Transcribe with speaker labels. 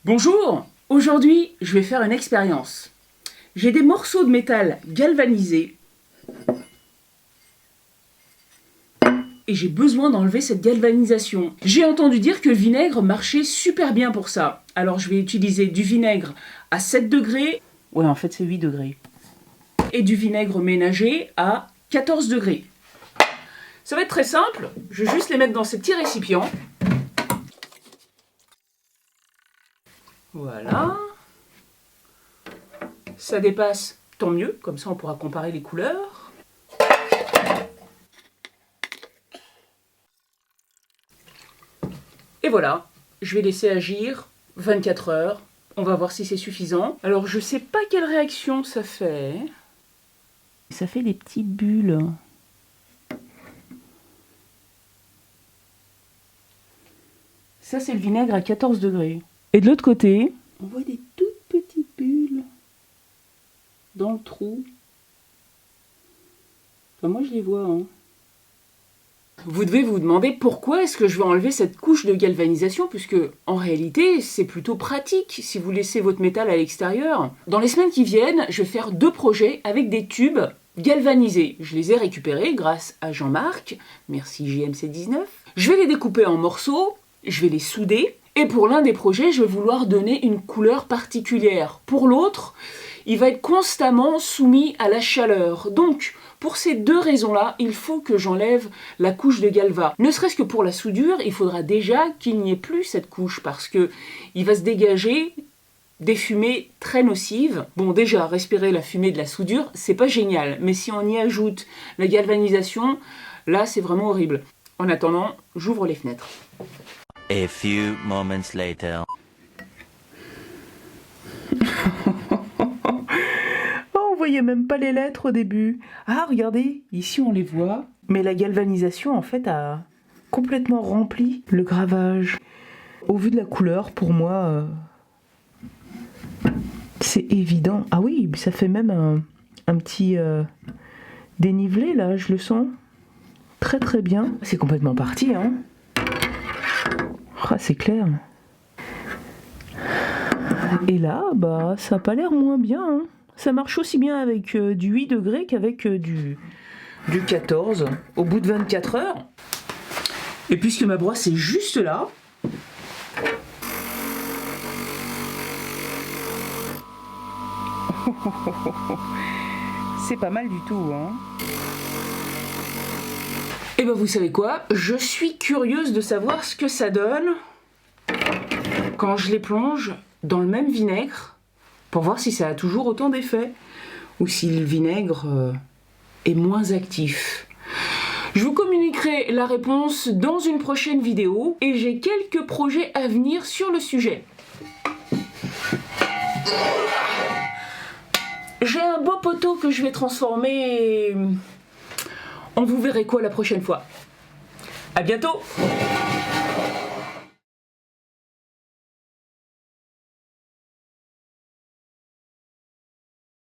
Speaker 1: Bonjour, aujourd'hui je vais faire une expérience. J'ai des morceaux de métal galvanisés et j'ai besoin d'enlever cette galvanisation. J'ai entendu dire que le vinaigre marchait super bien pour ça. Alors je vais utiliser du vinaigre à 7 degrés, ouais en fait c'est 8 degrés, et du vinaigre ménager à 14 degrés. Ça va être très simple, je vais juste les mettre dans ces petits récipients. Voilà. Ça dépasse, tant mieux, comme ça on pourra comparer les couleurs. Et voilà, je vais laisser agir 24 heures. On va voir si c'est suffisant. Alors je sais pas quelle réaction ça fait. Ça fait des petites bulles. Ça c'est le vinaigre à 14 degrés. Et de l'autre côté, on voit des toutes petites bulles dans le trou. Enfin, moi je les vois. Hein. Vous devez vous demander pourquoi est-ce que je vais enlever cette couche de galvanisation, puisque en réalité c'est plutôt pratique si vous laissez votre métal à l'extérieur. Dans les semaines qui viennent, je vais faire 2 projets avec des tubes galvanisés. Je les ai récupérés grâce à Jean-Marc, merci JMC19. Je vais les découper en morceaux, je vais les souder, et pour l'un des projets, je vais vouloir donner une couleur particulière. Pour l'autre, il va être constamment soumis à la chaleur. Donc, pour ces 2 raisons-là, il faut que j'enlève la couche de galva. Ne serait-ce que pour la soudure, il faudra déjà qu'il n'y ait plus cette couche, parce que il va se dégager des fumées très nocives. Bon, déjà, respirer la fumée de la soudure, c'est pas génial, mais si on y ajoute la galvanisation, là, c'est vraiment horrible. En attendant, j'ouvre les fenêtres.
Speaker 2: A few moments later.
Speaker 1: Oh, on voyait même pas les lettres au début. Ah, regardez, ici on les voit. Mais la galvanisation, en fait, a complètement rempli le gravage. Au vu de la couleur, pour moi, c'est évident. Ah oui, ça fait même un petit dénivelé, là, je le sens. Très très bien. C'est complètement parti, hein. Ah, c'est clair. Et là, bah, ça n'a pas l'air moins bien. Hein. Ça marche aussi bien avec du 8 degrés qu'avec du 14 au bout de 24 heures. Et puisque ma brosse est juste là, c'est pas mal du tout, hein. Et ben vous savez quoi, je suis curieuse de savoir ce que ça donne quand je les plonge dans le même vinaigre pour voir si ça a toujours autant d'effet ou si le vinaigre est moins actif. Je vous communiquerai la réponse dans une prochaine vidéo et j'ai quelques projets à venir sur le sujet. J'ai un beau poteau que je vais transformer. On vous verrez quoi la prochaine fois. À bientôt!